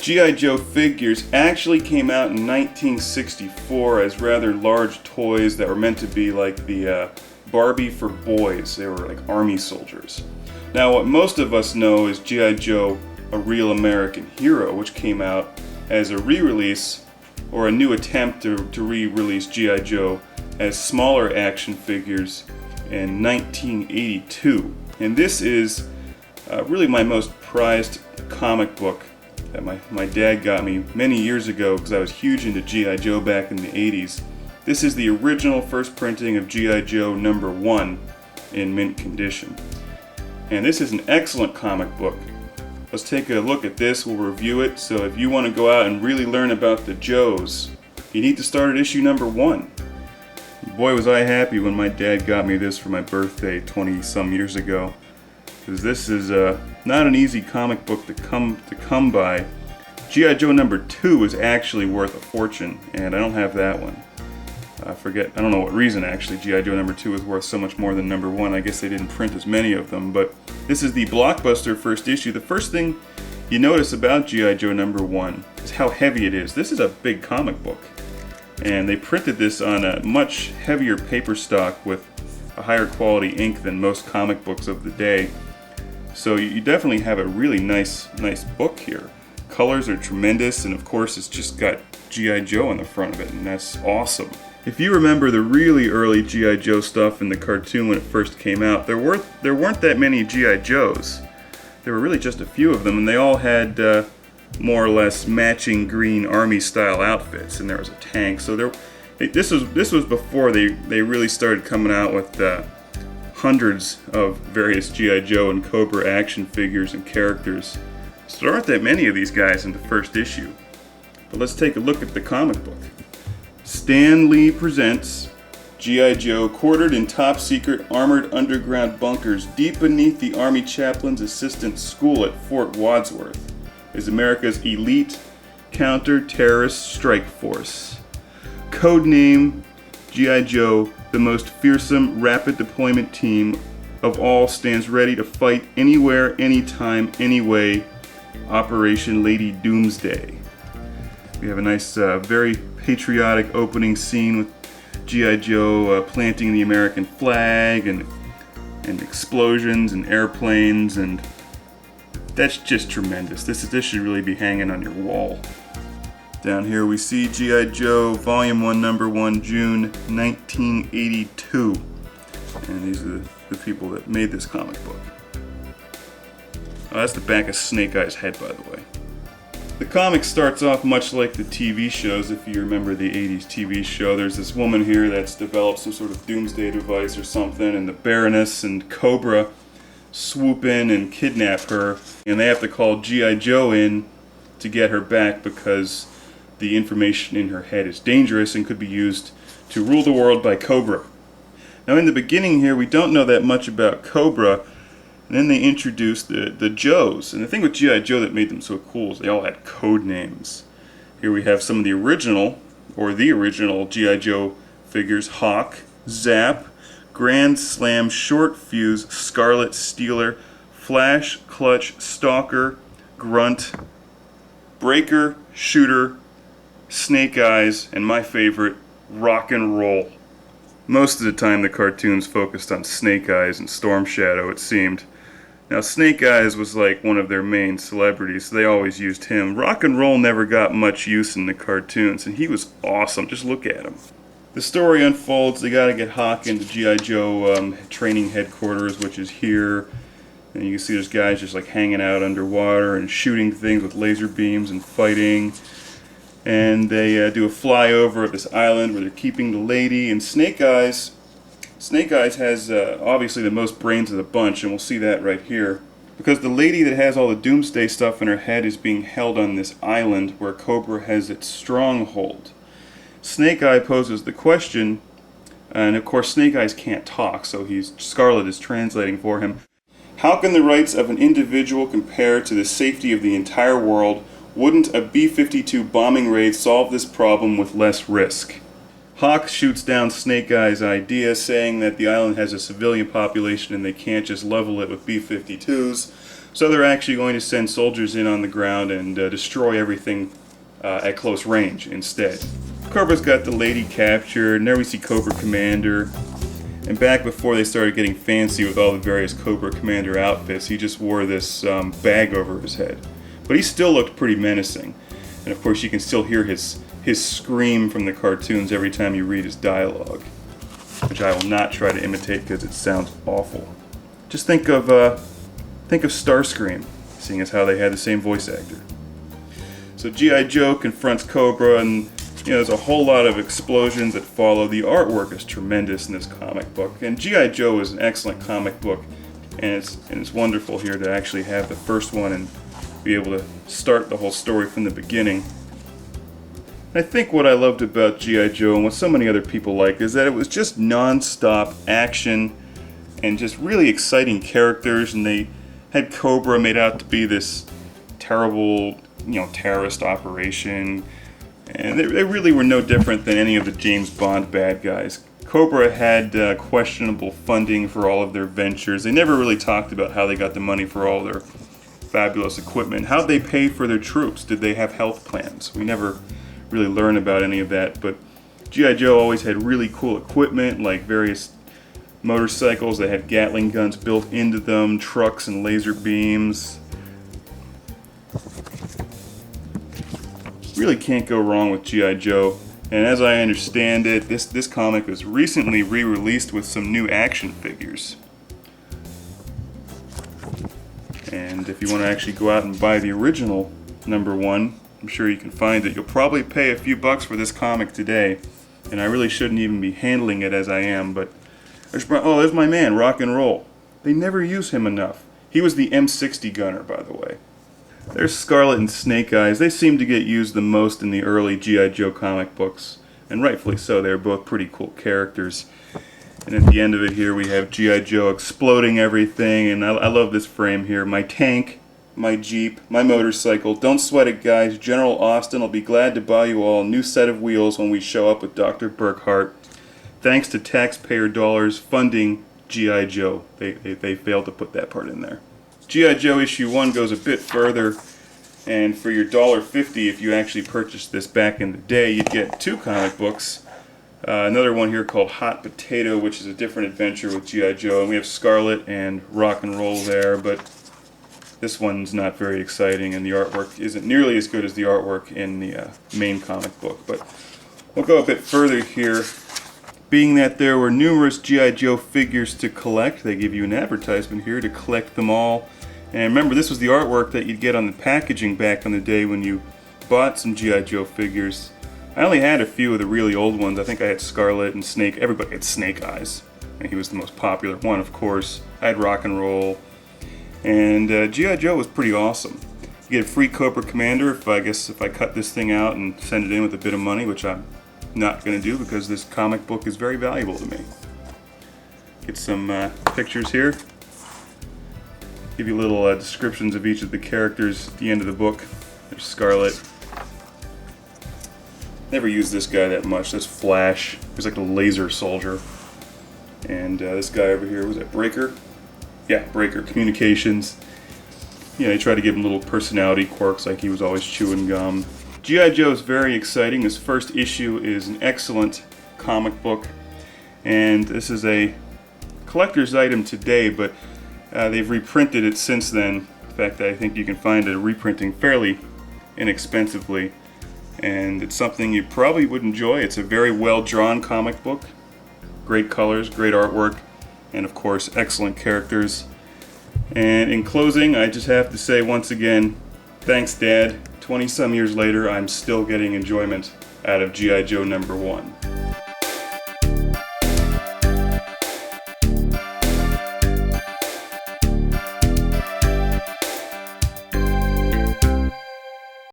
G.I. Joe figures actually came out in 1964 as rather large toys that were meant to be like the Barbie for boys. They were like army soldiers. Now what most of us know is G.I. Joe, A Real American Hero, which came out as a re-release or a new attempt to re-release G.I. Joe as smaller action figures in 1982. And this is really my most prized comic book that my dad got me many years ago because I was huge into G.I. Joe back in the 80s. This is the original first printing of G.I. Joe #1 in mint condition. And this is an excellent comic book. Let's take a look at this, we'll review it. So if you want to go out and really learn about the Joes, you need to start at issue #1. Boy was I happy when my dad got me this for my birthday 20-some years ago. Because this is not an easy comic book to come by. G.I. Joe #2 is actually worth a fortune, and I don't have that one. I don't know what reason actually G.I. Joe #2 is worth so much more than #1. I guess they didn't print as many of them, but this is the blockbuster first issue. The first thing you notice about G.I. Joe #1 is how heavy it is. This is a big comic book, and they printed this on a much heavier paper stock with a higher quality ink than most comic books of the day. So you definitely have a really nice book here. Colors are tremendous, and of course it's just got G.I. Joe on the front of it, and that's awesome. If you remember the really early G.I. Joe stuff in the cartoon when it first came out, there weren't that many G.I. Joes. There were really just a few of them, and they all had more or less matching green army-style outfits, and there was a tank. So this was before they really started coming out with hundreds of various G.I. Joe and Cobra action figures and characters. So there aren't that many of these guys in the first issue. But let's take a look at the comic book. Stan Lee presents G.I. Joe quartered in top-secret armored underground bunkers deep beneath the Army Chaplain's Assistant School at Fort Wadsworth is America's elite counter-terrorist strike force. Codename G.I. Joe, the most fearsome rapid deployment team of all, stands ready to fight anywhere, anytime, anyway. Operation Lady Doomsday. We have a nice, very patriotic opening scene with G.I. Joe planting the American flag and explosions and airplanes, and that's just tremendous. This should really be hanging on your wall. Down here we see G.I. Joe Volume 1, #1, June 1982. And these are the people that made this comic book. Oh, that's the back of Snake Eye's head, by the way. The comic starts off much like the TV shows. If you remember the 80s TV show, there's this woman here that's developed some sort of doomsday device or something, and the Baroness and Cobra swoop in and kidnap her, and they have to call G.I. Joe in to get her back because the information in her head is dangerous and could be used to rule the world by Cobra. Now in the beginning here, we don't know that much about Cobra. And then they introduced the Joes. And the thing with G.I. Joe that made them so cool is they all had code names. Here we have some of the original G.I. Joe figures: Hawk, Zap, Grand Slam, Short Fuse, Scarlett, Stealer, Flash, Clutch, Stalker, Grunt, Breaker, Shooter, Snake Eyes, and my favorite, Rock and Roll. Most of the time the cartoons focused on Snake Eyes and Storm Shadow, it seemed. Now Snake Eyes was like one of their main celebrities, so they always used him. Rock and Roll never got much use in the cartoons, and he was awesome. Just look at him. The story unfolds. They gotta get Hawk into G.I. Joe training headquarters, which is here. And you can see there's guys just like hanging out underwater and shooting things with laser beams and fighting. And they do a flyover of this island where they're keeping the lady. And Snake Eyes has obviously the most brains of the bunch, and we'll see that right here. Because the lady that has all the doomsday stuff in her head is being held on this island where Cobra has its stronghold. Snake Eye poses the question, and of course Snake Eyes can't talk, so Scarlett is translating for him. How can the rights of an individual compare to the safety of the entire world? Wouldn't a B-52 bombing raid solve this problem with less risk? Hawk shoots down Snake Eye's idea, saying that the island has a civilian population and they can't just level it with B-52s. So they're actually going to send soldiers in on the ground and destroy everything at close range instead. Cobra's got the lady captured, and there we see Cobra Commander. And back before they started getting fancy with all the various Cobra Commander outfits, he just wore this bag over his head. But he still looked pretty menacing. And of course you can still hear his scream from the cartoons every time you read his dialogue, which I will not try to imitate because it sounds awful. Just think of Starscream, seeing as how they had the same voice actor. So G.I. Joe confronts Cobra, and there's a whole lot of explosions that follow. The artwork is tremendous in this comic book, and G.I. Joe is an excellent comic book, and it's wonderful here to actually have the first one and be able to start the whole story from the beginning. I think what I loved about G.I. Joe and what so many other people like is that it was just non-stop action and just really exciting characters, and they had Cobra made out to be this terrible, terrorist operation. And they really were no different than any of the James Bond bad guys. Cobra had questionable funding for all of their ventures. They never really talked about how they got the money for all their fabulous equipment. How'd they pay for their troops? Did they have health plans? We never really learn about any of that. But G.I. Joe always had really cool equipment, like various motorcycles that had Gatling guns built into them, trucks and laser beams. Really can't go wrong with G.I. Joe, and as I understand it, this comic was recently re-released with some new action figures. And if you want to actually go out and buy the original #1, I'm sure you can find it. You'll probably pay a few bucks for this comic today, and I really shouldn't even be handling it as I am, but there's my man, Rock and Roll. They never use him enough. He was the M60 gunner, by the way. There's Scarlett and Snake Eyes. They seem to get used the most in the early G.I. Joe comic books, and rightfully so. They're both pretty cool characters. And at the end of it here we have G.I. Joe exploding everything, and I love this frame here. My tank, my Jeep, my motorcycle. Don't sweat it, guys. General Austin will be glad to buy you all a new set of wheels when we show up with Dr. Burkhart. Thanks to taxpayer dollars funding G.I. Joe. They failed to put that part in there. G.I. Joe issue 1 goes a bit further, and for your $1.50, if you actually purchased this back in the day, you'd get 2 comic books. Another one here called Hot Potato, which is a different adventure with G.I. Joe, and we have Scarlett and Rock and Roll there, but this one's not very exciting, and the artwork isn't nearly as good as the artwork in the main comic book. But we'll go a bit further here. Being that there were numerous G.I. Joe figures to collect, they give you an advertisement here to collect them all. And remember, this was the artwork that you'd get on the packaging back in the day when you bought some G.I. Joe figures. I only had a few of the really old ones. I think I had Scarlett and Snake. Everybody had Snake Eyes, and he was the most popular one, of course. I had Rock and Roll, and G.I. Joe was pretty awesome. You get a free Cobra Commander if I cut this thing out and send it in with a bit of money, which I'm not going to do because this comic book is very valuable to me. Get some pictures here. Give you little descriptions of each of the characters at the end of the book. There's Scarlett. Never used this guy that much. That's Flash. He's like a laser soldier. And this guy over here, was that Breaker? Yeah, Breaker. Communications. They try to give him little personality quirks, like he was always chewing gum. G.I. Joe is very exciting. This first issue is an excellent comic book, and this is a collector's item today, but they've reprinted it since then. In fact, I think you can find a reprinting fairly inexpensively, and it's something you probably would enjoy. It's a very well-drawn comic book. Great colors, great artwork, and of course, excellent characters. And in closing, I just have to say once again, thanks, Dad. 20-some years later, I'm still getting enjoyment out of G.I. Joe #1.